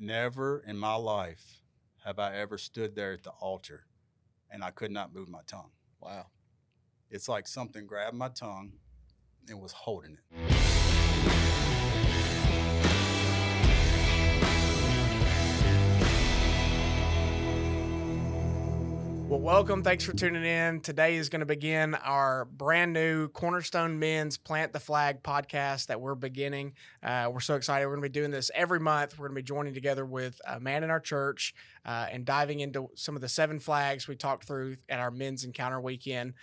Never in my life have I ever stood there at the altar and I could not move my tongue. Wow. It's like something grabbed my tongue and was holding it. Well, welcome. Thanks for tuning in. Today is going to begin our brand new Cornerstone Men's Plant the Flag podcast that we're beginning. We're so excited. We're going to be doing this every month. We're going to be joining together with a man in our church and diving into some of the 7 flags we talked through at our Men's Encounter weekend.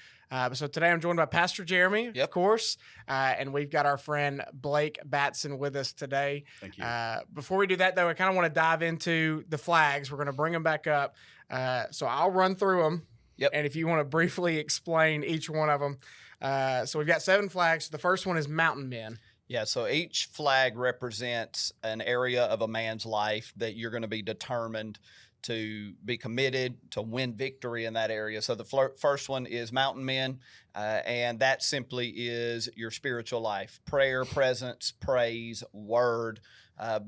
So today I'm joined by Pastor Jeremy, of course, and we've got our friend Blake Batson with us today. Thank you. Before we do that, though, I kind of want to dive into the flags. We're going to bring them back up. So I'll run through them. Yep. And if you want to briefly explain each one of them. So we've got 7 flags. The first one is mountain men. Yeah, so each flag represents an area of a man's life that you're going to be determined to be committed to win victory in that area. So the first one is mountain men, and that simply is your spiritual life: prayer, presence, praise, word,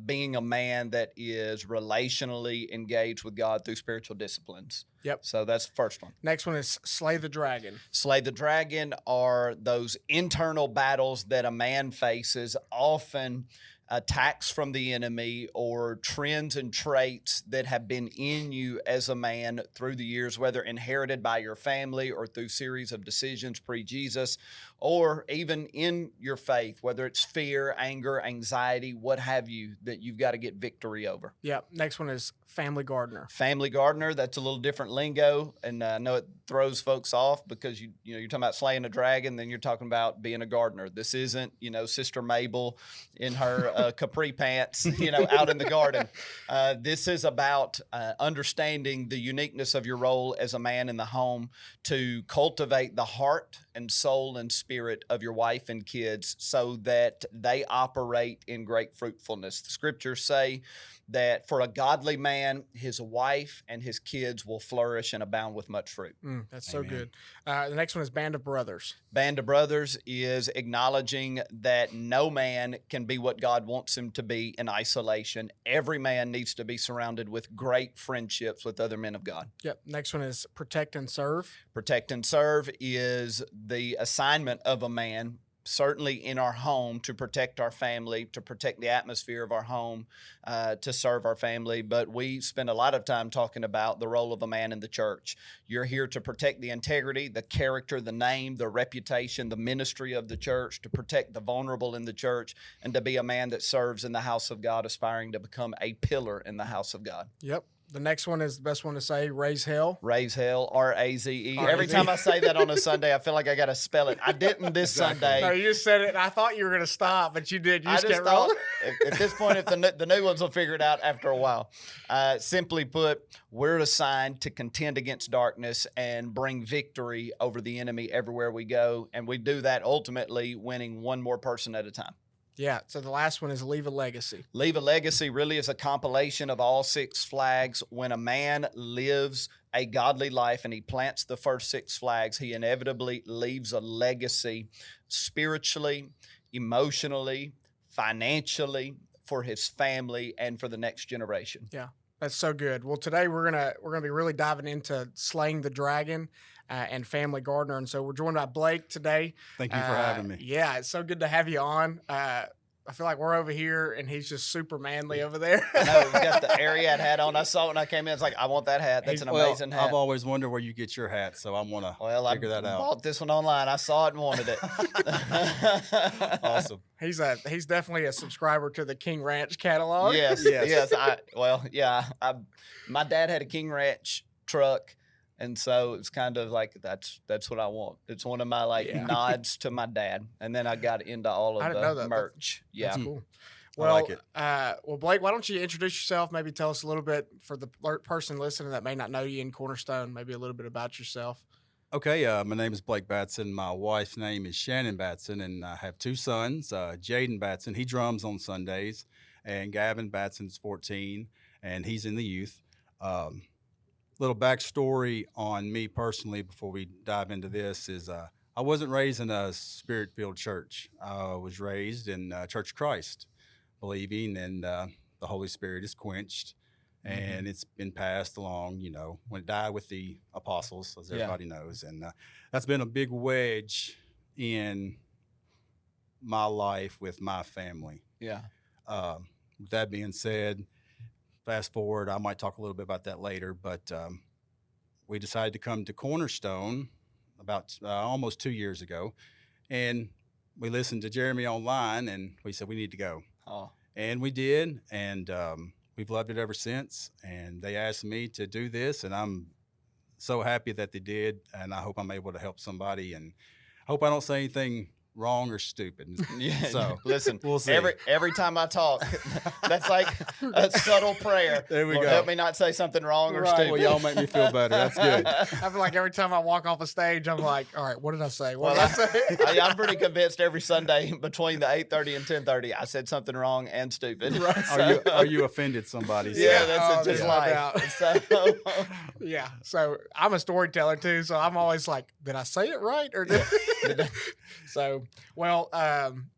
being a man that is relationally engaged with God through spiritual disciplines. Yep. So that's the first one. Next one is slay the dragon. Slay the dragon are those internal battles that a man faces, often attacks from the enemy or trends and traits that have been in you as a man through the years, whether inherited by your family or through series of decisions pre-Jesus, or even in your faith, whether it's fear, anger, anxiety, what have you, that you've got to get victory over. Yep. Next one is family gardener. Family gardener, that's a little different lingo, and I know it throws folks off because you're talking about slaying a dragon, then you're talking about being a gardener. This isn't, Sister Mabel in her capri pants, out in the garden. This is about understanding the uniqueness of your role as a man in the home to cultivate the heart and soul and spirit of your wife and kids so that they operate in great fruitfulness. The scriptures say that for a godly man, his wife and his kids will flourish and abound with much fruit. That's so good. The next one is band of brothers. Band of brothers is acknowledging that no man can be what God wants him to be in isolation. Every man needs to be surrounded with great friendships with other men of God. Yep. Next one is protect and serve. Protect and serve is the assignment of a man, certainly in our home, to protect our family, to protect the atmosphere of our home, to serve our family. But we spend a lot of time talking about the role of a man in the church. You're here to protect the integrity, the character, the name, the reputation, the ministry of the church, to protect the vulnerable in the church, and to be a man that serves in the house of God, aspiring to become a pillar in the house of God. Yep. The next one is the best one to say, raise hell. Raise hell, R-A-Z-E. Every time I say that on a Sunday, I feel like I got to spell it. I didn't this Sunday. No, you just said it. I thought you were going to stop, but you did. You just kept rolling. At this point, if the new ones will figure it out after a while. Simply put, we're assigned to contend against darkness and bring victory over the enemy everywhere we go. And we do that ultimately winning one more person at a time. Yeah, so the last one is leave a legacy. Leave a legacy really is a compilation of all 6 flags. When a man lives a godly life and he plants the first 6 flags, he inevitably leaves a legacy spiritually, emotionally, financially, for his family and for the next generation. Yeah, that's so good. Well, today we're gonna be really diving into slaying the dragon and family gardener, and so we're joined by Blake today. Thank you for having me. Yeah, it's so good to have you on. I feel like we're over here, and he's just super manly over there. I know, he's got the Ariat hat on. I saw it when I came in. It's like, I want that hat. That's an amazing hat. I've always wondered where you get your hat, so I want to figure that out. I bought this one online. I saw it and wanted it. Awesome. He's definitely a subscriber to the King Ranch catalog. Yes. My dad had a King Ranch truck. And so it's kind of like that's what I want. It's one of my nods to my dad. And then I got into all of the merch. That's cool. Well, I like it. Well, Blake, why don't you introduce yourself? Maybe tell us a little bit for the person listening that may not know you in Cornerstone. Maybe a little bit about yourself. Okay, my name is Blake Batson. My wife's name is Shannon Batson, and I have 2 sons. Jaden Batson, he drums on Sundays, and Gavin Batson's 14, and he's in the youth. Little backstory on me personally before we dive into this is I wasn't raised in a spirit-filled church. I was raised in Church of Christ, believing, and the Holy Spirit is quenched, and it's been passed along, when it died with the apostles, as Yeah. everybody knows. And that's been a big wedge in my life with my family. Yeah. With that being said, fast forward, I might talk a little bit about that later, but we decided to come to Cornerstone about almost 2 years ago. And we listened to Jeremy online, and we said we need to go. Oh, And we did, and we've loved it ever since. And they asked me to do this, and I'm so happy that they did. And I hope I'm able to help somebody, and hope I don't say anything wrong or stupid. yeah. So Listen, we'll see. every time I talk, that's like a subtle prayer. There we Lord, go. help me not say something wrong or Right. stupid. Well, y'all make me feel better. That's good. I feel like every time I walk off a stage, I'm like, all right, what did I say? What Well, did I say? I'm pretty convinced every Sunday between the 8:30 and 10:30, I said something wrong and stupid. Right. Are you offended somebody? Yeah, So- that's Oh, just yeah. life. So, Yeah. So I'm a storyteller too. So I'm always like, did I say it right? Or did So, well,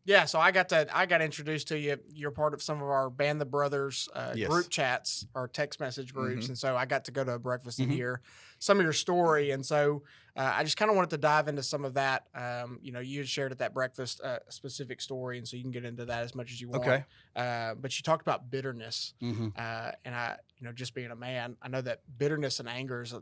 yeah. So I got introduced to you. You're part of some of our Band the Brothers Yes. group chats or text message groups. Mhm. And so I got to go to a breakfast and Mhm. hear some of your story. And so I just kind of wanted to dive into some of that. You had shared at that breakfast a specific story. And so you can get into that as much as you want. Okay. But you talked about bitterness. Mm-hmm. And I, just being a man, I know that bitterness and anger is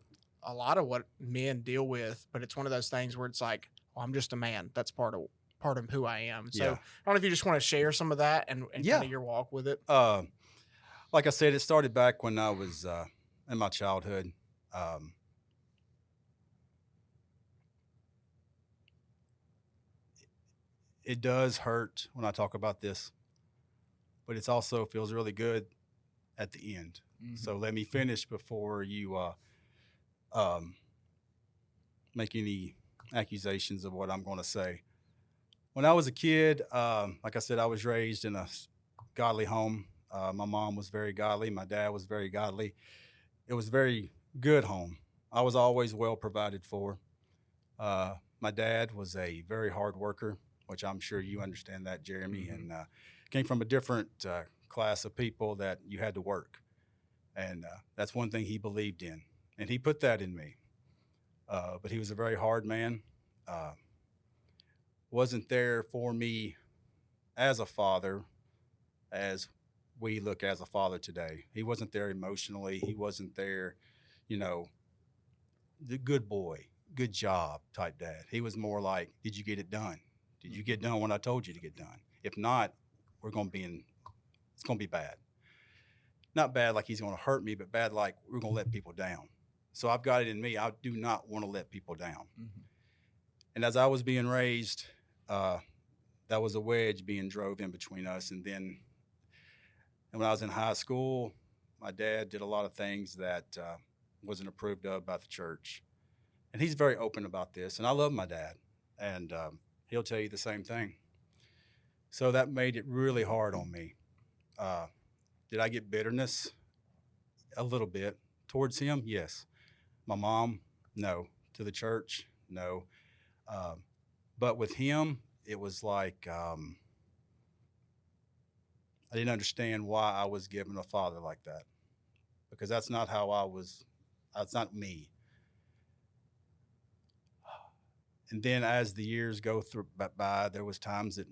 a lot of what men deal with, but it's one of those things where it's like, well, I'm just a man. That's part of who I am. So Yeah. I don't know if you just want to share some of that and Yeah. kind of your walk with it. Like I said, it started back when I was in my childhood. It does hurt when I talk about this, but it also feels really good at the end. Mhm. So let me finish before you make any accusations of what I'm going to say. When I was a kid, like I said, I was raised in a godly home. My mom was very godly. My dad was very godly. It was a very good home. I was always well provided for. My dad was a very hard worker, which I'm sure you understand that, Jeremy, Mhm. and came from a different class of people that you had to work. And that's one thing he believed in. And he put that in me. But he was a very hard man. Wasn't there for me as a father as we look as a father today. He wasn't there emotionally. He wasn't there, the good boy, good job type dad. He was more like, did you get it done? Did you get done when I told you to get done? If not, it's going to be bad. Not bad like he's going to hurt me, but bad like we're going to let people down. So I've got it in me. I do not want to let people down. Mhm. And as I was being raised, that was a wedge being drove in between us. And then when I was in high school, my dad did a lot of things that wasn't approved of by the church. And he's very open about this. And I love my dad. And he'll tell you the same thing. So that made it really hard on me. Did I get bitterness? A little bit. Towards him? Yes. My mom? No. To the church? No. But with him, it was like I didn't understand why I was given a father like that, because that's not how I was. That's not me. And then as the years go through by, there was times that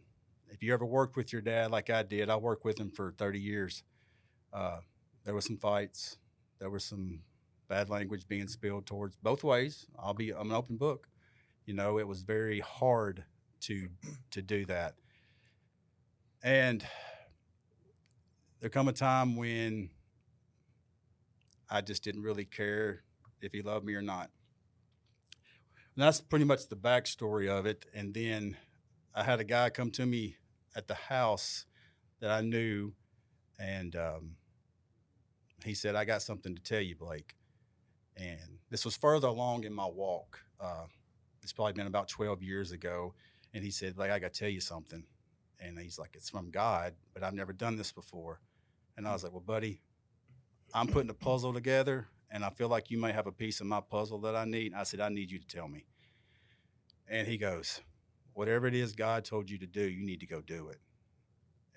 if you ever worked with your dad like I did, I worked with him for 30 years. There were some fights. There was some bad language being spilled towards both ways. I'm an open book. It was very hard to do that. And there come a time when I just didn't really care if he loved me or not. And that's pretty much the backstory of it. And then I had a guy come to me at the house that I knew, and he said, I got something to tell you, Blake. And this was further along in my walk. It's probably been about 12 years ago. And he said, Blake, I got to tell you something. And he's like, it's from God, but I've never done this before. And I was like, well, buddy, I'm putting a puzzle together, and I feel like you may have a piece of my puzzle that I need. I said, I need you to tell me. And he goes, whatever it is God told you to do, you need to go do it.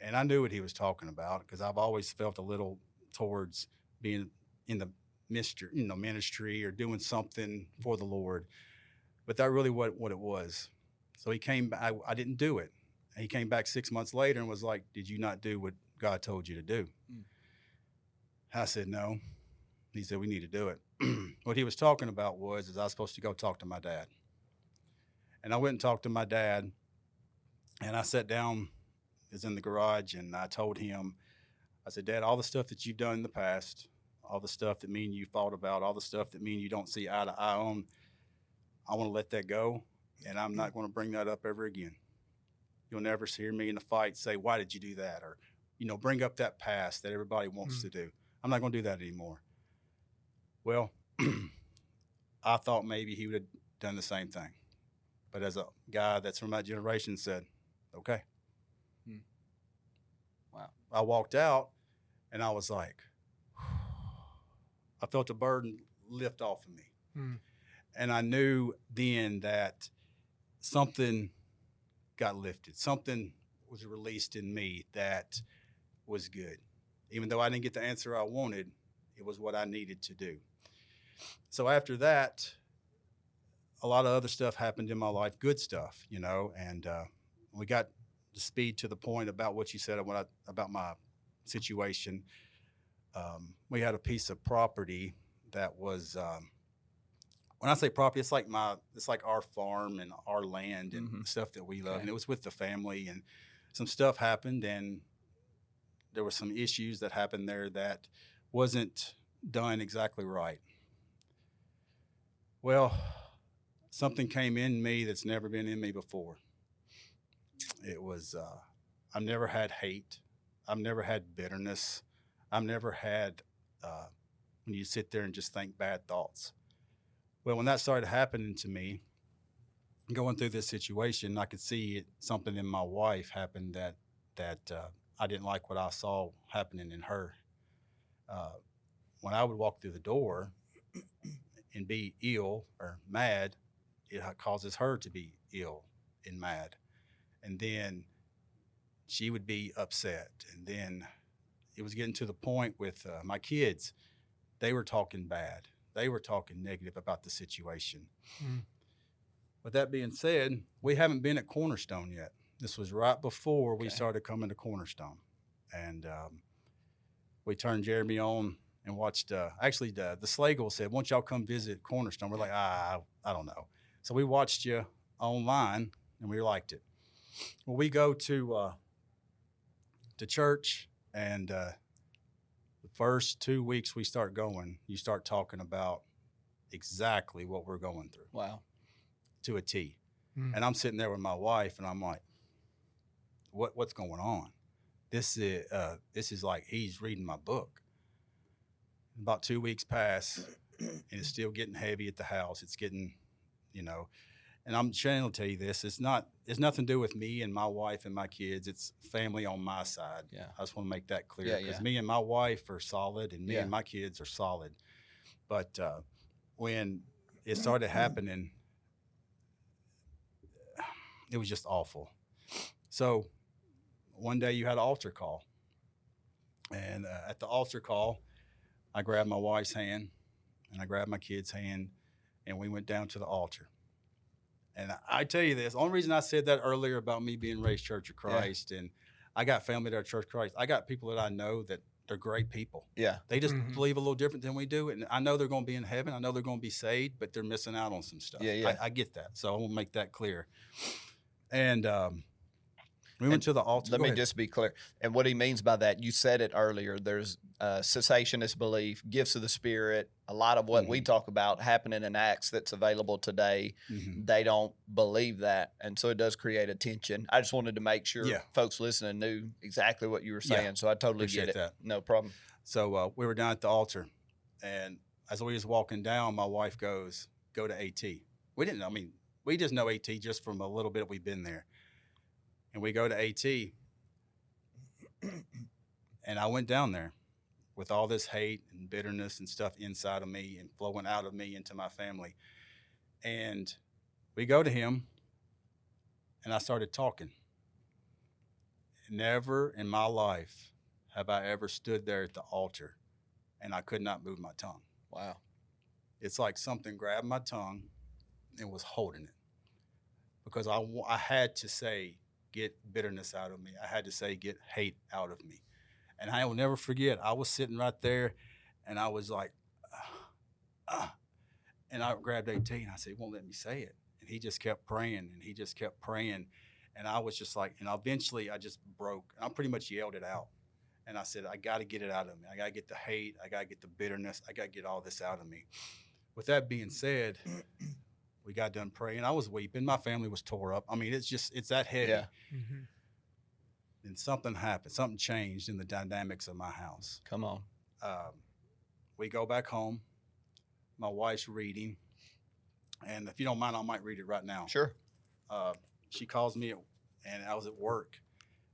And I knew what he was talking about because I've always felt a little towards being in the ministry or doing something for the Lord. But that really what it was. So he came back. I didn't do it. He came back 6 months later and was like, "Did you not do what God told you to do?" Mm. I said, "No." He said, "We need to do it." What he was talking about is I was supposed to go talk to my dad. And I went and talked to my dad, and I sat down, is in the garage, and I told him, I said, "Dad, all the stuff that you've done in the past, all the stuff that me and you fought about, all the stuff that me and you don't see eye to eye on, I want to let that go, and I'm not going to bring that up ever again. You'll never hear me in a fight say, 'Why did you do that?' Or, bring up that past that everybody wants to do. I'm not going to do that anymore." Well, I thought maybe he would have done the same thing. But as a guy that's from that generation said, "Okay." Wow. I walked out and I was like, I felt a burden lift off of me. And I knew then that something got lifted. Something was released in me that was good. Even though I didn't get the answer I wanted, it was what I needed to do. So after that, a lot of other stuff happened in my life, good stuff, and we got the speed to the point about what you said about my situation. We had a piece of property that was, when I say property, it's like our farm and our land and stuff that we love. Okay. And it was with the family, and some stuff happened, and there were some issues that happened there that wasn't done exactly right. Well, something came in me that's never been in me before. It was, I've never had hate. I've never had bitterness. I've never had, when you sit there and just think bad thoughts. Well, when that started happening to me, going through this situation, I could see something in my wife happen that I didn't like what I saw happening in her. When I would walk through the door and be ill or mad, it causes her to be ill and mad. And then she would be upset. And then it was getting to the point with my kids. They were talking bad. They were talking negative about the situation. With that being said, we haven't been at Cornerstone yet. This was right before we started coming to Cornerstone. And we turned Jeremy on and watched, actually the Slagle said, "Won't y'all come visit Cornerstone?" We're like, I don't know. So we watched you online and we liked it. Well, we go to church, and the first 2 weeks we start going, you start talking about exactly what we're going through. Wow. To a T. And I'm sitting there with my wife, and I'm like, what's going on? This is like he's reading my book. About 2 weeks pass, and it's still getting heavy at the house. It's getting, and I'm trying to tell you this. It's nothing to do with me and my wife and my kids. It's family on my side. Yeah. I just want to make that clear, because Yeah. me and my wife are solid, and me and my kids are solid. But when it started happening, it was just awful. So one day you had an altar call, and at the altar call, I grabbed my wife's hand and I grabbed my kid's hand, and we went down to the altar. And I tell you this, the only reason I said that earlier about me being raised Church of Christ, and I got family that are Church of Christ. I got people that I know that they're great people. Yeah. They just believe a little different than we do. And I know they're going to be in heaven. I know they're going to be saved, but they're missing out on some stuff. Yeah. I get that. So I want to make that clear. And we went to the altar. Let me just be clear. And what he means by that, you said it earlier, there's cessationist belief, gifts of the Spirit, a lot of what we talk about happening in Acts that's available today. They don't believe that. And so it does create a tension. I just wanted to make sure folks listening knew exactly what you were saying. Yeah. So I totally Appreciate get it. that. No problem. So we were down at the altar, and as we was walking down, my wife goes, "Go to AT." We didn't know. I mean, we just know AT just from a little bit we've been there. And we go to AT, and I went down there with all this hate and bitterness and stuff inside of me and flowing out of me into my family. And we go to him, and I started talking. never in my life have I ever stood there at the altar and I could not move my tongue. Wow. It's like something grabbed my tongue and was holding it because I had to say, get bitterness out of me. I had to say, get hate out of me. And I will never forget, I was sitting right there and I was like, and I grabbed AT and I said, he won't let me say it. And he just kept praying and he just kept praying. And I was just like, and eventually I just broke. And I pretty much yelled it out. And I said, I got to get it out of me. I got to get the hate. I got to get the bitterness. I got to get all this out of me. With that being said, we got done praying. I was weeping. My family was tore up. I mean, it's that heavy. Yeah. Mm-hmm. And something happened. Something changed in the dynamics of my house. Come on. We go back home. My wife's reading. And if you don't mind, I might read it right now. Sure. She calls me, and I was at work.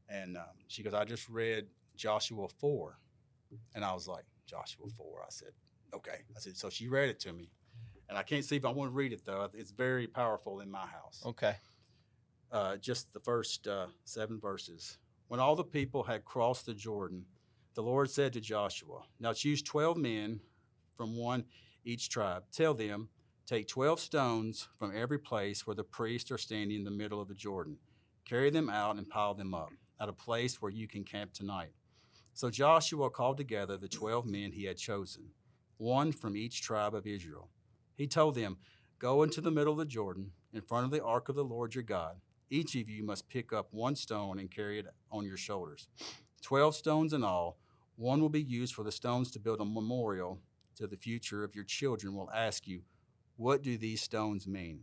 And she goes, I just read Joshua 4. And I was like, Joshua 4. I said, okay. I said, so she read it to me. And I can't see if I want to read it, though. It's very powerful in my house. Okay. Just the first 7 verses. When all the people had crossed the Jordan, the Lord said to Joshua, now choose 12 men from one each tribe. Tell them, take 12 stones from every place where the priests are standing in the middle of the Jordan. Carry them out and pile them up at a place where you can camp tonight. So Joshua called together the 12 men he had chosen, one from each tribe of Israel. He told them, go into the middle of the Jordan in front of the ark of the Lord your God. Each of you must pick up 1 stone and carry it on your shoulders. 12 stones in all. One will be used for the stones to build a memorial to the future of your children will ask you, what do these stones mean?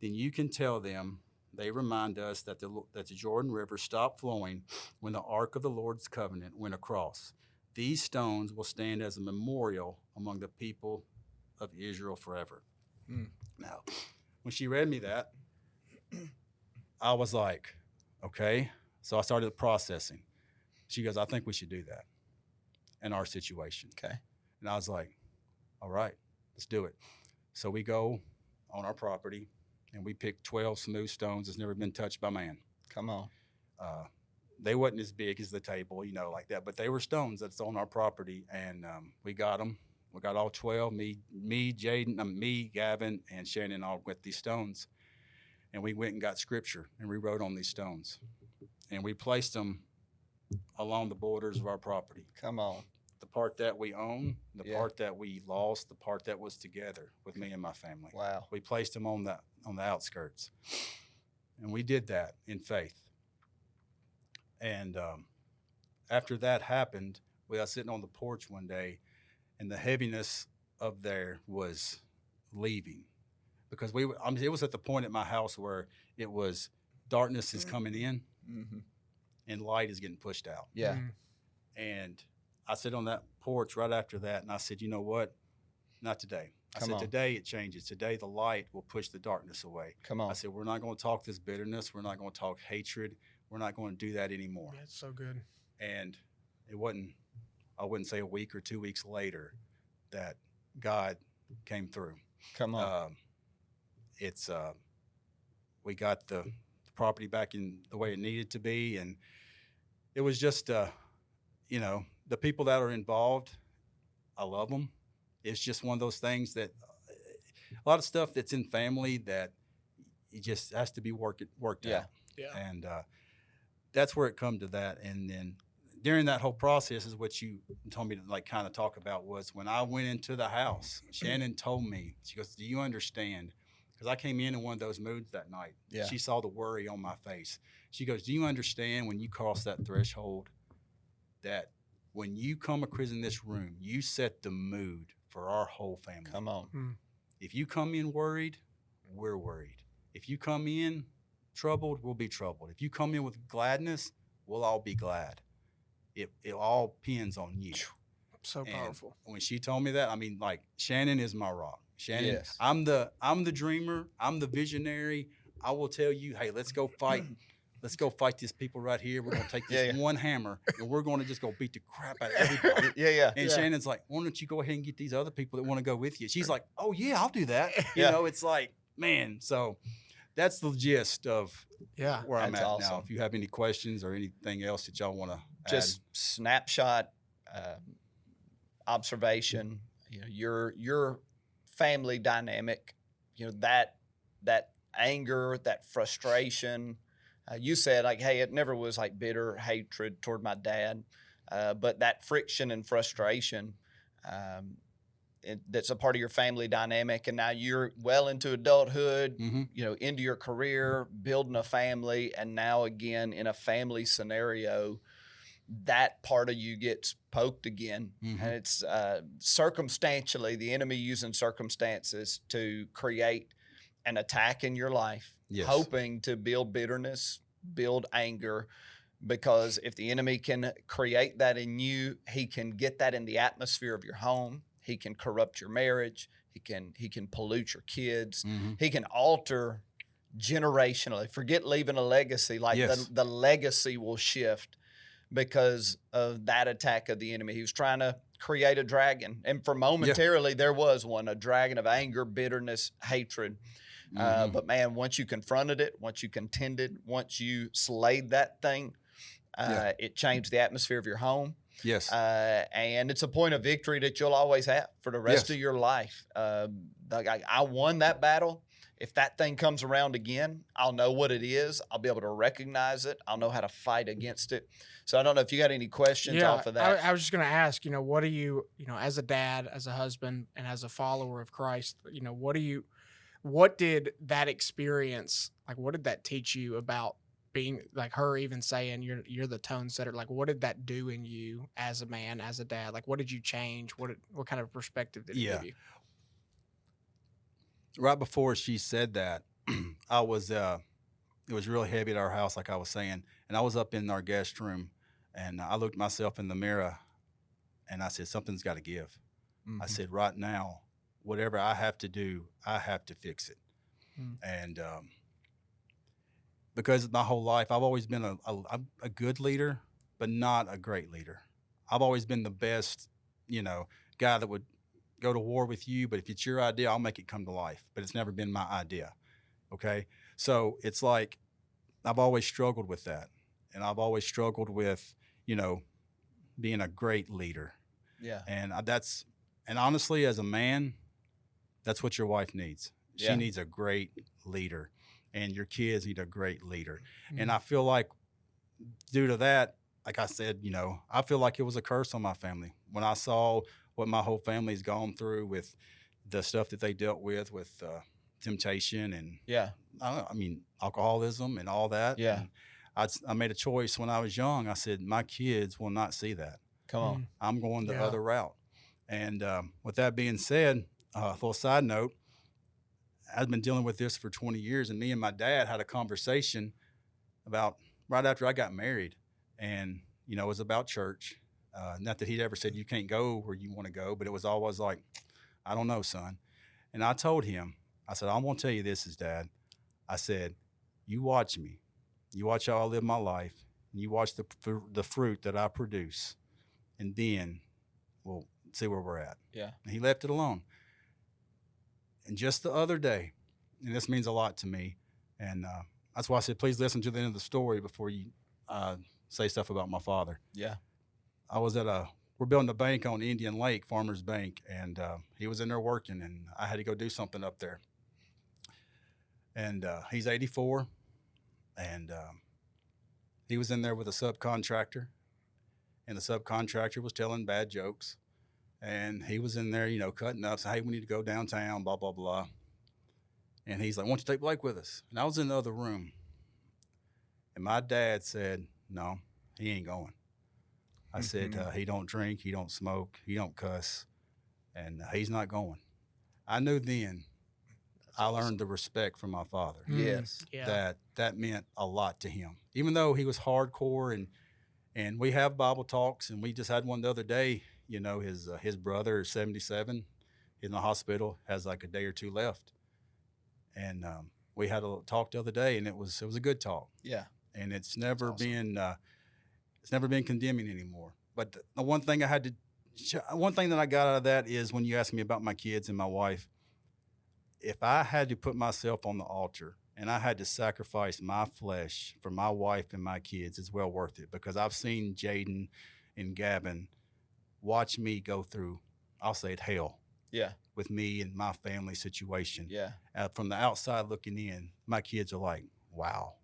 Then you can tell them, they remind us that the Jordan River stopped flowing when the ark of the Lord's covenant went across. These stones will stand as a memorial among the people of Israel forever. Now, when she read me that, I was like, okay. So I started processing. She goes, I think we should do that in our situation. Okay. And I was like, all right, let's do it. So we go on our property and we pick 12 smooth stones that's never been touched by man. Come on. They wasn't as big as the table, like that, but they were stones that's on our property. And we got them. We got all 12, me, Jaden, me, Gavin, and Shannon all with these stones. And we went and got scripture and we wrote on these stones. And we placed them along the borders of our property. Come on. The part that we own, the Yeah. part that we lost, the part that was together with me and my family. Wow. We placed them on the outskirts. And we did that in faith. And after that happened, we were sitting on the porch one day, and the heaviness of there was leaving. Because it was at the point at my house where it was darkness is coming in Mm-hmm. and light is getting pushed out. Yeah. Mm-hmm. And I sit on that porch right after that, and I said, you know what? Not today. Come on. Today it changes. Today the light will push the darkness away. Come on. I said, we're not going to talk this bitterness. We're not going to talk hatred. We're not going to do that anymore. Yeah, it's so good. And it wasn't, I wouldn't say a week or 2 weeks later that God came through. Come on. We got the property back in the way it needed to be. And it was just, the people that are involved, I love them. It's just one of those things that a lot of stuff that's in family that it just has to be worked Yeah. out. Yeah. And that's where it come to that. And then during that whole process is what you told me to kind of talk about was when I went into the house, Shannon told me, she goes, do you understand? Because I came in one of those moods that night. Yeah. She saw the worry on my face. She goes, do you understand when you cross that threshold that when you come across in this room, you set the mood for our whole family? Come on. If you come in worried, we're worried. If you come in troubled, we'll be troubled. If you come in with gladness, we'll all be glad. It all depends on you. So And powerful. when she told me that, I mean, Shannon is my rock. Shannon, Yes. I'm the dreamer. I'm the visionary. I will tell you, hey, let's go fight. Let's go fight these people right here. We're gonna take this Yeah. one hammer and we're gonna just go beat the crap out of everybody. Yeah. And Yeah. Shannon's like, why don't you go ahead and get these other people that want to go with you? She's like, oh yeah, I'll do that. Yeah. It's like, man. So that's the gist of Yeah. where I'm That's at awesome. now. If you have any questions or anything else that y'all want to Just snapshot observation. You know, your family dynamic. You know, that anger, that frustration. You said like, hey, it never was like bitter hatred toward my dad, but that friction and frustration. That's a part of your family dynamic, and now you're well into adulthood, you know, into your career, building a family, and now again in a family scenario, that part of you gets poked again. And it's circumstantially, the enemy using circumstances to create an attack in your life, Yes. hoping to build bitterness, build anger. Because if the enemy can create that in you, he can get that in the atmosphere of your home. He can corrupt your marriage. He can pollute your kids. He can alter generationally. Forget leaving a legacy. Like Yes. the legacy will shift because of that attack of the enemy. He was trying to create a dragon. And for momentarily, there was one, a dragon of anger, bitterness, hatred. But man, once you confronted it, once you contended, once you slayed that thing, it changed the atmosphere of your home. Yes. And it's a point of victory that you'll always have for the rest of your life. I won that battle. If that thing comes around again, I'll know what it is. I'll be able to recognize it. I'll know how to fight against it. So I don't know if you got any questions off of that. I was just going to ask, you know, what do you, you know, as a dad, as a husband, and as a follower of Christ, you know, what did that experience, like, what did that teach you about being, like her even saying you're the tone setter? Like, what did that do in you as a man, as a dad? Like, what did you change? What kind of perspective did it give you? Right before she said that, I was it was really heavy at our house, like I was saying, and I was up in our guest room, and I looked myself in the mirror, and I said, something's got to give. I said, right now, whatever I have to do, I have to fix it. And because my whole life, I've always been a good leader, but not a great leader. I've always been the best, you know, guy that would go to war with you, but if it's your idea, I'll make it come to life. But it's never been my idea. Okay? So it's like I've always struggled with that. And I've always struggled with, you know, being a great leader. Yeah. And and honestly, as a man, that's what your wife needs. She needs a great leader, and your kids need a great leader. And I feel like due to that, like I said, you know, I feel like it was a curse on my family. When I saw what my whole family's gone through with the stuff that they dealt with temptation and I mean, alcoholism and all that. Yeah. And I made a choice when I was young. I said, my kids will not see that. Come on. I'm going the other route. And with that being said, a little side note, I've been dealing with this for 20 years, and me and my dad had a conversation about right after I got married. And, you know, it was about church. Not that he'd ever said you can't go where you want to go, but it was always like, I don't know, son. And I told him, I said, I'm going to tell you this is, Dad. I said, you watch me. You watch how I live my life, and you watch the fruit that I produce, and then we'll see where we're at. Yeah. And he left it alone. And just the other day, and this means a lot to me, and that's why I said, please listen to the end of the story before you say stuff about my father. Yeah. I was we're building a bank on Indian Lake, Farmers Bank, and he was in there working, and I had to go do something up there. And he's 84, and he was in there with a subcontractor, and the subcontractor was telling bad jokes. And he was in there, you know, cutting up, saying, hey, we need to go downtown, blah, blah, blah. And he's like, why don't you take Blake with us? And I was in the other room. And my dad said, no, he ain't going. I said, he don't drink, he don't smoke, he don't cuss, and he's not going. I knew then I learned the respect from my father. Yes. Yeah. That meant a lot to him. Even though he was hardcore, and we have Bible talks, and we just had one the other day. You know, his brother is 77, in the hospital, has like a day or two left. And we had a talk the other day, and it was a good talk. Yeah. And it's never been condemning anymore. But the one thing that I got out of that is when you ask me about my kids and my wife, if I had to put myself on the altar and I had to sacrifice my flesh for my wife and my kids, it's well worth it, because I've seen Jaden and Gavin watch me go through, I'll say it, hell Yeah. with me and my family situation. Yeah. From the outside looking in, my kids are like, wow.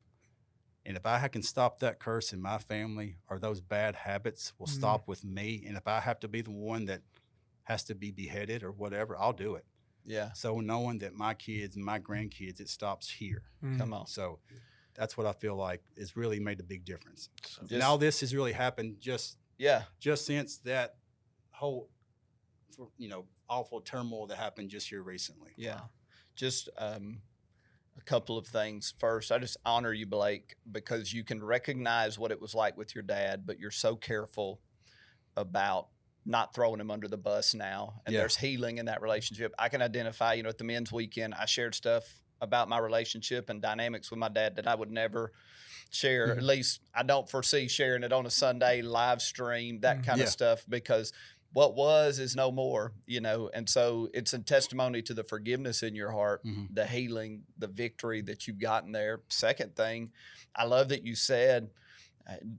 And if I can stop that curse in my family, or those bad habits will stop with me, and if I have to be the one that has to be beheaded or whatever, I'll do it. Yeah. So knowing that my kids and my grandkids, it stops here. Come on. So that's what I feel like has really made a big difference. Just- And all this has really happened just since that whole, awful turmoil that happened just here recently. Yeah. Just a couple of things. First, I just honor you, Blake, because you can recognize what it was like with your dad, but you're so careful about not throwing him under the bus now. And Yeah. there's healing in that relationship. I can identify, at the men's weekend, I shared stuff about my relationship and dynamics with my dad that I would never share. At least I don't foresee sharing it on a Sunday live stream, that kind of stuff, because what was is no more, and so it's a testimony to the forgiveness in your heart, the healing, the victory that you've gotten there. Second thing, I love that you said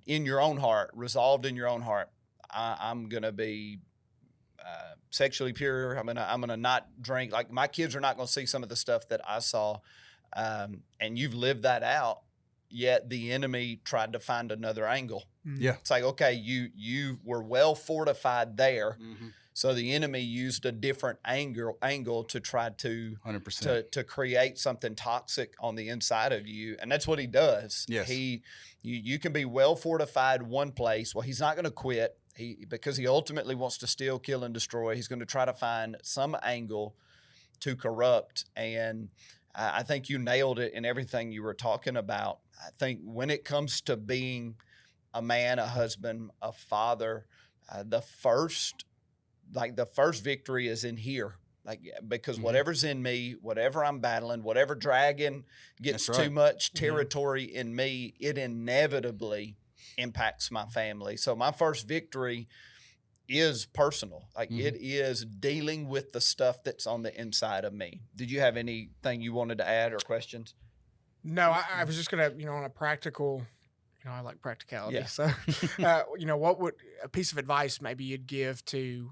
in your own heart, resolved in your own heart, I'm going to be sexually pure. I'm gonna not drink. Like, my kids are not going to see some of the stuff that I saw, and you've lived that out. Yet the enemy tried to find another angle. Yeah. It's like, okay, you were well fortified there, so the enemy used a different angle to try to 100%. to create something toxic on the inside of you, and that's what he does. Yes. You can be well fortified one place. Well, he's not going to quit. Because he ultimately wants to steal, kill, and destroy. He's going to try to find some angle to corrupt. And I think you nailed it in everything you were talking about. I think when it comes to being a man, a husband, a father, the first victory is in here. Because whatever's in me, whatever I'm battling, whatever dragon gets too much territory in me, it inevitably impacts my family. So my first victory is personal. It is dealing with the stuff that's on the inside of me. Did you have anything you wanted to add or questions? No, I was just gonna, on a practical, I like practicality. Yeah. So, what would a piece of advice maybe you'd give to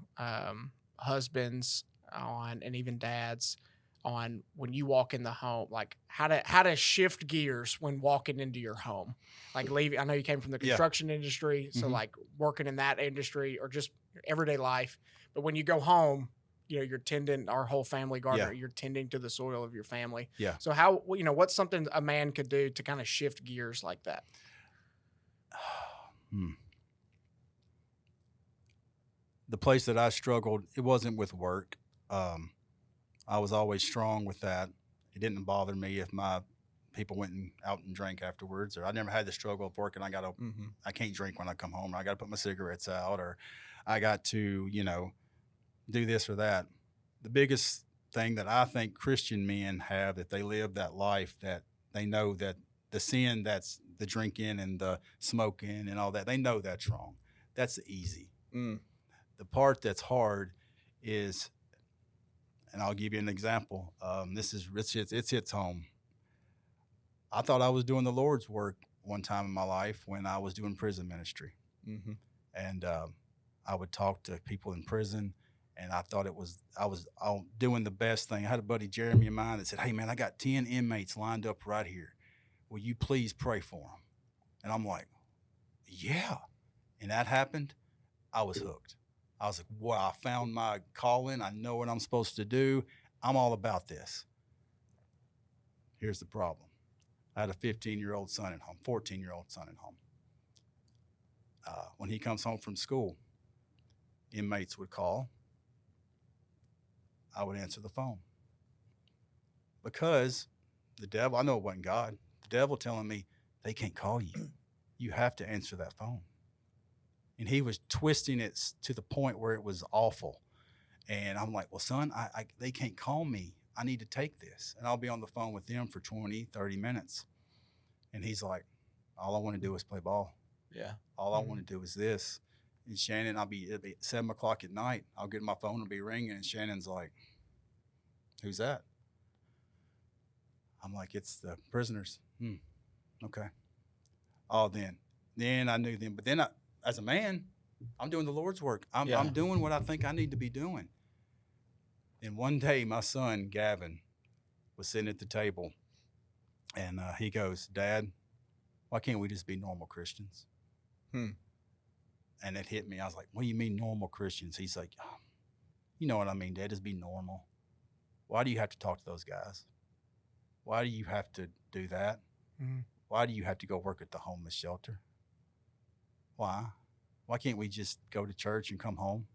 husbands and even dads on when you walk in the home, like how to shift gears when walking into your home, like leaving. I know you came from the construction industry, so like working in that industry or just everyday life. But when you go home, you're tending, our whole family gardener, you're tending to the soil of your family. Yeah. So how, what's something a man could do to kind of shift gears like that? The place that I struggled, it wasn't with work. I was always strong with that. It didn't bother me if my people went out and drank afterwards, or I never had the struggle of working. I can't drink when I come home, or I got to put my cigarettes out, or I got to, do this or that. The biggest thing that I think Christian men have, that they live that life, that they know that the sin, that's the drinking and the smoking and all that, they know that's wrong. That's easy. The part that's hard is, and I'll give you an example. It hits home. I thought I was doing the Lord's work one time in my life when I was doing prison ministry. And I would talk to people in prison, and I thought I was doing the best thing. I had a buddy, Jeremy, in mind that said, "Hey, man, I got 10 inmates lined up right here. Will you please pray for them?" And I'm like, yeah. And that happened. I was hooked. I was like, wow, I found my calling. I know what I'm supposed to do. I'm all about this. Here's the problem. I had a 15-year-old son at home, 14-year-old son at home. When he comes home from school, inmates would call. I would answer the phone. Because the devil, I know it wasn't God, the devil telling me, they can't call you. You have to answer that phone. And he was twisting it to the point where it was awful. And I'm like, well, son, they can't call me. I need to take this. And I'll be on the phone with them for 20, 30 minutes. And he's like, all I want to do is play ball. Yeah. All I want to do is this. And Shannon, it'll be 7 o'clock at night. I'll get my phone, it'll be ringing. And Shannon's like, who's that? I'm like, it's the prisoners. Okay. Oh, then I knew them. But then as a man, I'm doing the Lord's work. I'm doing what I think I need to be doing. And one day, my son, Gavin, was sitting at the table, and he goes, Dad, why can't we just be normal Christians? And it hit me. I was like, what do you mean normal Christians? He's like, oh, you know what I mean, Dad, just be normal. Why do you have to talk to those guys? Why do you have to do that? Why do you have to go work at the homeless shelter? Why? Why can't we just go to church and come home?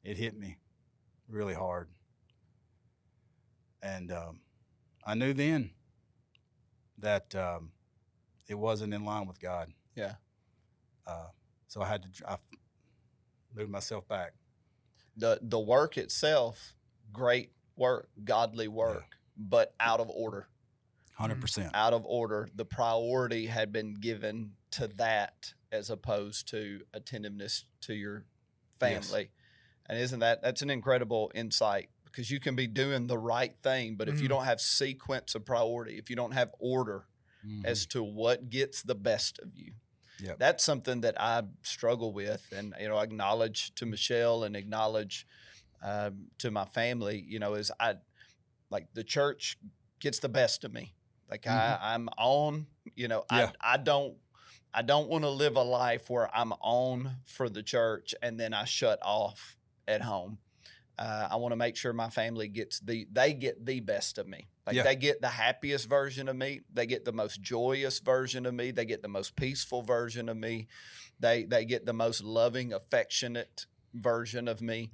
It hit me really hard. And I knew then that it wasn't in line with God. Yeah. So I moved myself back. The work itself, great work, godly work, but out of order. 100%. Out of order. The priority had been given to that as opposed to attentiveness to your family. Yes. And isn't that's an incredible insight, because you can be doing the right thing, but if you don't have sequence of priority, if you don't have order as to what gets the best of you, that's something that I struggle with. And, I acknowledge to Michelle and acknowledge to my family, is the church gets the best of me. Like I'm on, I don't want to live a life where I'm on for the church and then I shut off at home. I want to make sure my family they get the best of me. They get the happiest version of me. They get the most joyous version of me. They get the most peaceful version of me. They get the most loving, affectionate version of me.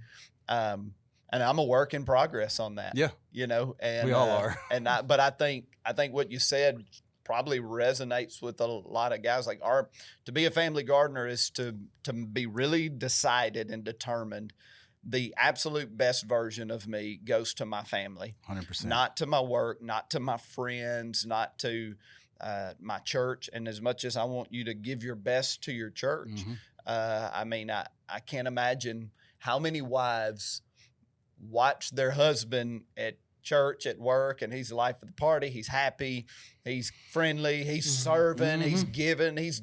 And I'm a work in progress on that. Yeah. And we all are. But I think what you said probably resonates with a lot of guys. Like to be a family gardener is to be really decided and determined. The absolute best version of me goes to my family. 100%. Not to my work, not to my friends, not to my church. And as much as I want you to give your best to your church, I can't imagine how many wives watch their husband at church, at work, and he's the life of the party. He's happy, he's friendly, he's serving, he's giving, he's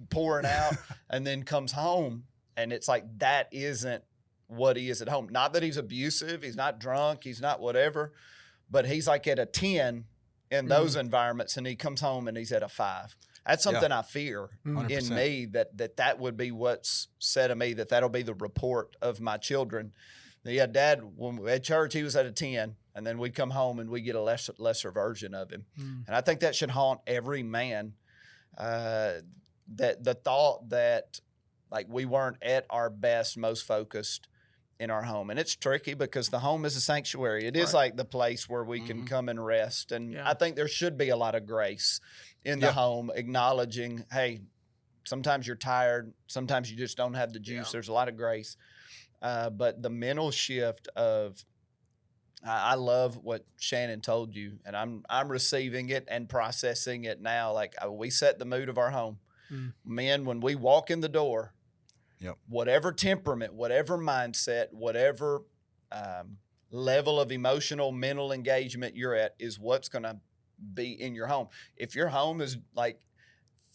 pouring out, and then comes home, and it's like that isn't what he is at home. Not that he's abusive, he's not drunk, he's not whatever, but he's like at a 10 in those environments, and he comes home and he's at a 5. That's something I fear 100%. in me, that would be what's said of me, that'll be the report of my children. Yeah, Dad, when at church, he was at a 10, and then we'd come home and we get a lesser version of him. And I think that should haunt every man, that the thought that we weren't at our best, most focused in our home. And it's tricky because the home is a sanctuary. It is like the place where we can come and rest. And I think there should be a lot of grace in the home, acknowledging, hey, sometimes you're tired, sometimes you just don't have the juice. There's a lot of grace. But the mental shift of, I love what Shannon told you, and I'm receiving it and processing it now. We set the mood of our home. Men, when we walk in the door, whatever temperament, whatever mindset, whatever level of emotional, mental engagement you're at is what's going to be in your home. If your home is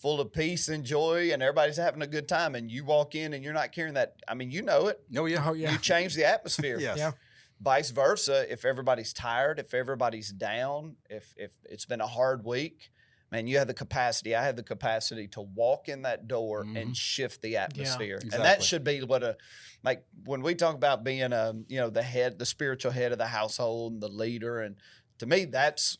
full of peace and joy and everybody's having a good time, and you walk in and you're not carrying that, you know it. Oh, yeah. You change the atmosphere. Yes. Yeah. Vice versa, if everybody's tired, if everybody's down, if it's been a hard week, man, you have the capacity. I have the capacity to walk in that door and shift the atmosphere. Exactly. And that should be what when we talk about being the head, the spiritual head of the household and the leader. And to me, that's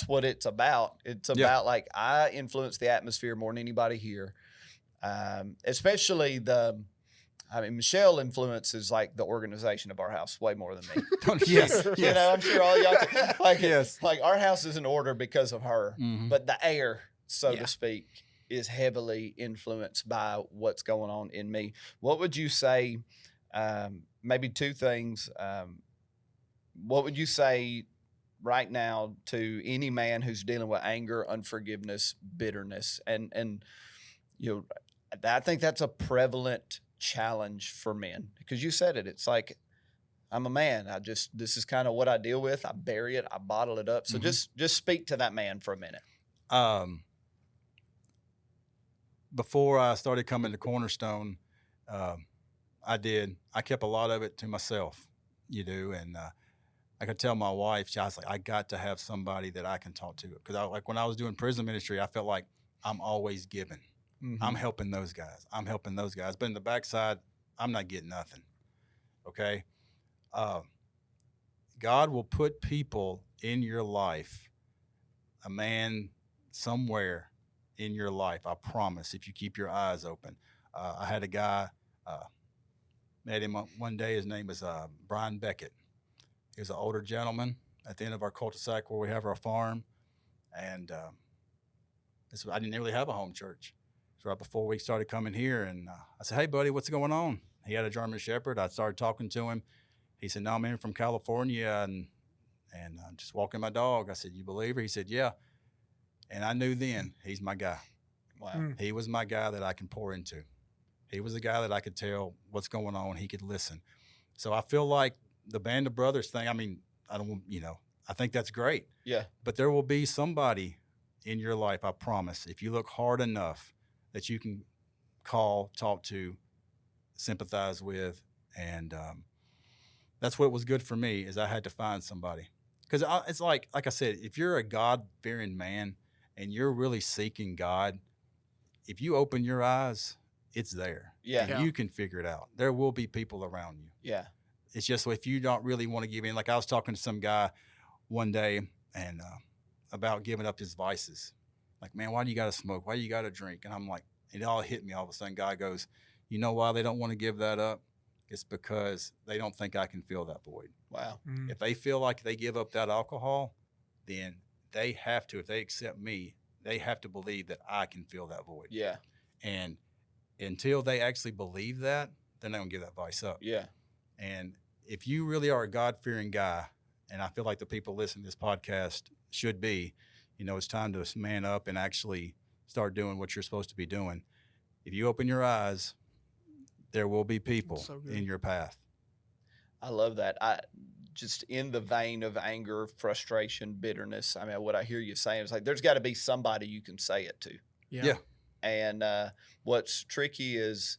what it's about. It's about I influence the atmosphere more than anybody here. Especially Michelle influences the organization of our house way more than me. Yes. I'm sure all y'all yes. Our house is in order because of her, but the air, so to speak, is heavily influenced by what's going on in me. What would you say? Maybe 2 things. What would you say right now to any man who's dealing with anger, unforgiveness, bitterness, and I think that's a prevalent challenge for men, because you said it. It's I'm a man. This is kind of what I deal with. I bury it. I bottle it up. So just speak to that man for a minute. Before I started coming to Cornerstone, I kept a lot of it to myself, and I could tell my wife, I was like, I got to have somebody that I can talk to. Because like when I was doing prison ministry, I felt like I'm always giving. I'm helping those guys. But in the backside, I'm not getting nothing. Okay. God will put people in your life, a man somewhere in your life, I promise, if you keep your eyes open. I had a guy, met him one day. His name was Brian Beckett. He was an older gentleman at the end of our cul-de-sac where we have our farm. And I didn't really have a home church. So right before we started coming here, and I said, hey, buddy, what's going on? He had a German Shepherd. I started talking to him. He said, no, I'm in from California, and I'm just walking my dog. I said, you believe her? He said, yeah. And I knew then he's my guy. Wow. He was my guy that I can pour into. He was the guy that I could tell what's going on. He could listen. So I feel like the Band of Brothers thing, I think that's great. Yeah. But there will be somebody in your life, I promise, if you look hard enough, that you can call, talk to, sympathize with. And that's what was good for me, is I had to find somebody. Because it's like I said, if you're a God-fearing man and you're really seeking God, if you open your eyes, it's there. Yeah. And you can figure it out. There will be people around you. Yeah. It's just if you don't really want to give in. Like I was talking to some guy one day and about giving up his vices. Like, man, why do you got to smoke? Why do you got to drink? And I'm like, it all hit me all of a sudden. Guy goes, you know why they don't want to give that up? It's because they don't think I can fill that void. Wow. If they feel like they give up that alcohol, then they have to, if they accept me, they have to believe that I can fill that void. Yeah. And until they actually believe that, then they don't give that vice up. Yeah. And if you really are a God-fearing guy, and I feel like the people listening to this podcast should be, it's time to man up and actually start doing what you're supposed to be doing. If you open your eyes, there will be people in your path. I love that. Just in the vein of anger, frustration, bitterness, what I hear you saying is like, there's got to be somebody you can say it to. Yeah. And what's tricky is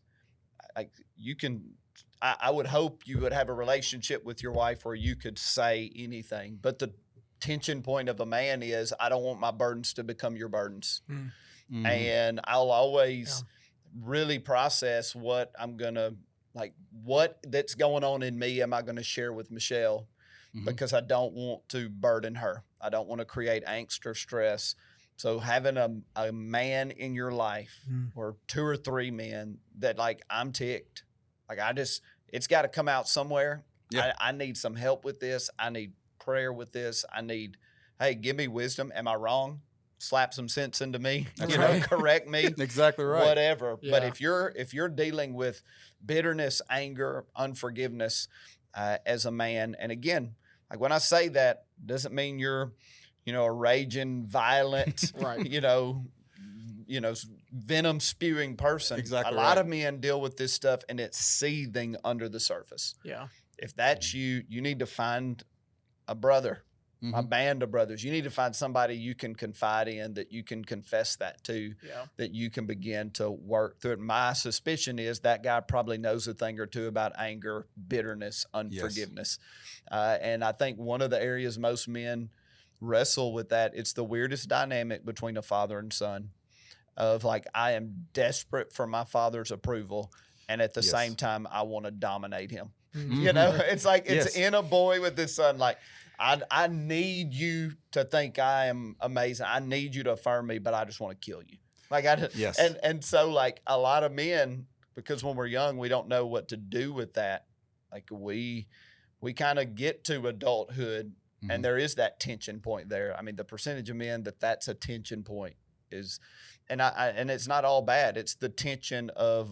I would hope you would have a relationship with your wife where you could say anything. But the tension point of a man is, I don't want my burdens to become your burdens. Mm-hmm. And I'll always really process what I'm going to, what that's going on in me am I going to share with Michelle, because I don't want to burden her. I don't want to create angst or stress. So having a man in your life or two or three men that I'm ticked, it's got to come out somewhere. Yeah. I need some help with this. I need prayer with this. Hey, give me wisdom. Am I wrong? Slap some sense into me, correct me. Exactly right. Whatever. Yeah. But if you're dealing with bitterness, anger, unforgiveness as a man, and again, when I say that, doesn't mean you're, a raging, violent, right. Venom spewing person. Exactly. A lot of men deal with this stuff and it's seething under the surface. Yeah. If that's you need to find a brother. A band of brothers. You need to find somebody you can confide in, that you can confess that to, that you can begin to work through it. My suspicion is that guy probably knows a thing or two about anger, bitterness, unforgiveness. Yes. And I think one of the areas most men wrestle with that, it's the weirdest dynamic between a father and son of I am desperate for my father's approval. And at the same time, I want to dominate him. It's it's in a boy with this son, I need you to think I am amazing. I need you to affirm me, but I just want to kill you. Yes. And so a lot of men, because when we're young, we don't know what to do with that. We kind of get to adulthood and there is that tension point there. The percentage of men that's a tension point is, and it's not all bad. It's the tension of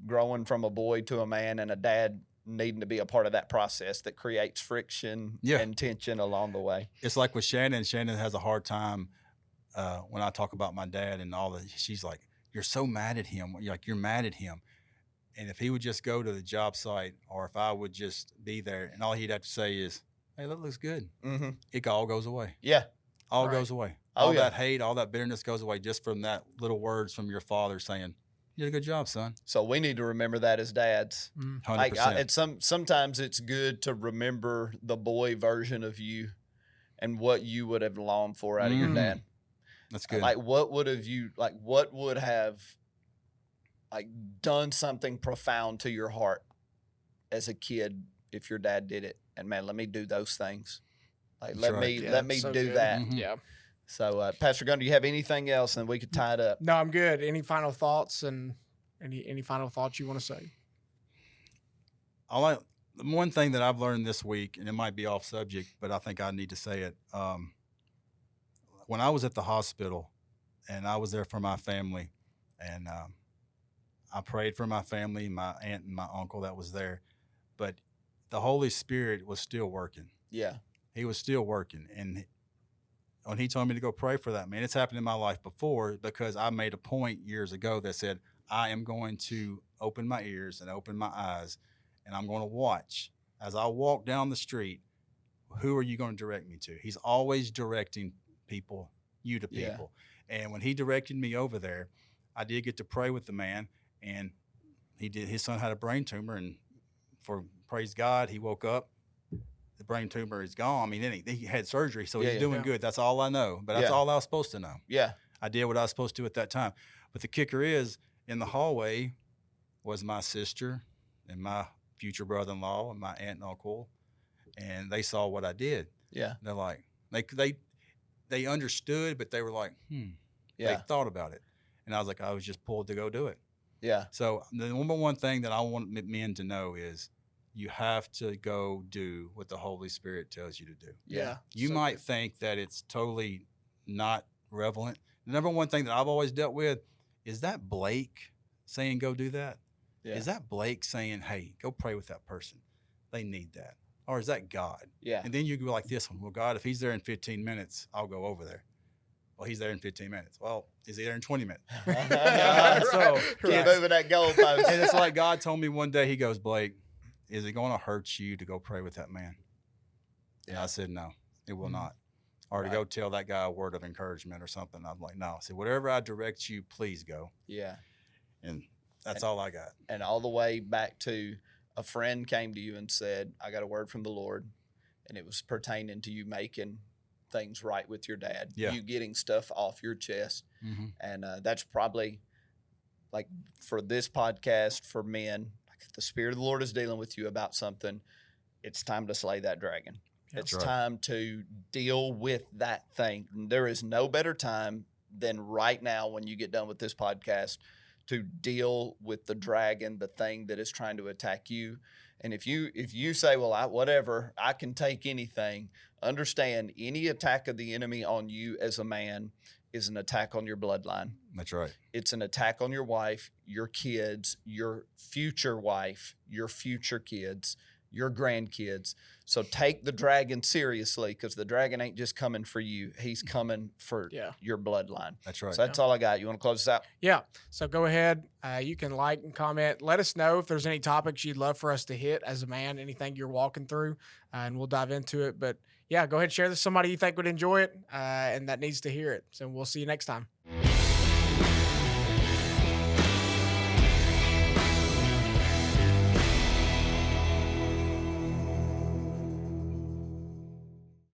growing from a boy to a man and a dad needing to be a part of that process that creates friction and tension along the way. It's like with Shannon. Shannon has a hard time when I talk about my dad and all that. She's like, you're so mad at him. You're mad at him. And if he would just go to the job site, or if I would just be there, and all he'd have to say is, "Hey, that looks good," Mm-hmm. it all goes away. Yeah. All Right. goes away. Oh, All yeah. that hate, all that bitterness goes away just from that little words from your father saying, "You did a good job, son." So we need to remember that as dads. 100%. And sometimes it's good to remember the boy version of you and what you would have longed for out of your Mhm. dad. That's good. Like what would have like done something profound to your heart as a kid if your dad did it? And man, let me do those things. Like That's let right. me Yeah, let me that's so do good. that. Mhm. Yeah. So Pastor Gunn, do you have anything else and we could tie it up? No, I'm good. Any final thoughts and any final thoughts you want to say? The one thing that I've learned this week, and it might be off subject, but I think I need to say it. When I was at the hospital, and I was there for my family, and I prayed for my family, my aunt and my uncle that was there, but the Holy Spirit was still working. Yeah. He was still working, and when he told me to go pray for that man, it's happened in my life before because I made a point years ago that said I am going to open my ears and open my eyes, and I'm going to watch as I walk down the street. Who are you going to direct me to? He's always directing you to Yeah. people. And when he directed me over there, I did get to pray with the man, and his son had a brain tumor, and praise God, he woke up. The brain tumor is gone. I mean, then he had surgery, so Yeah, he's yeah. doing Yeah. good. That's all I know. But that's Yeah. all I was supposed to know. Yeah. I did what I was supposed to at that time. But the kicker is, in the hallway was my sister and my future brother-in-law and my aunt and uncle, and they saw what I did. Yeah. They're like, they understood, but they were like, They Yeah. thought about it, and I was like, I was just pulled to go do it. Yeah. So the number one thing that I want men to know is you have to go do what the Holy Spirit tells you to do. Yeah. You So might good. think that it's totally not relevant. The number one thing that I've always dealt with is that Blake saying go do that. Yeah. Is that Blake saying, hey, go pray with that person? They need that. Or is that God? Yeah. And then you go like this one. Well, God, if he's there in 15 minutes, I'll go over there. Well, he's there in 15 minutes. Well, is he there in 20 minutes? So Keep it's- moving that goalpost. and it's like God told me one day, he goes, Blake, is it going to hurt you to go pray with that man? And Yeah. I said, no, it will Mhm. not. Or to Right. go tell that guy a word of encouragement or something. I'm like, no. I said, whatever I direct you, please go. Yeah. And that's all I got. And all the way back to a friend came to you and said, I got a word from the Lord, and it was pertaining to you making things right with your dad, Yeah. you getting stuff off your chest. Mm-hmm. And that's probably like for this podcast for men, like if the Spirit of the Lord is dealing with you about something, it's time to slay that dragon. That's It's right. time to deal with that thing. And there is no better time than right now when you get done with this podcast to deal with the dragon, the thing that is trying to attack you. And if you say, well, I can take anything, understand any attack of the enemy on you as a man is an attack on your bloodline. That's right. It's an attack on your wife, your kids, your future wife, your future kids, your grandkids. So take the dragon seriously, because the dragon ain't just coming for you. He's coming for Yeah. your bloodline. That's right. So that's all I got. You want to close this out? Yeah. So go ahead. You can like and comment. Let us know if there's any topics you'd love for us to hit as a man, anything you're walking through, and we'll dive into it. But yeah, go ahead, share this with somebody you think would enjoy it and that needs to hear it. So we'll see you next time.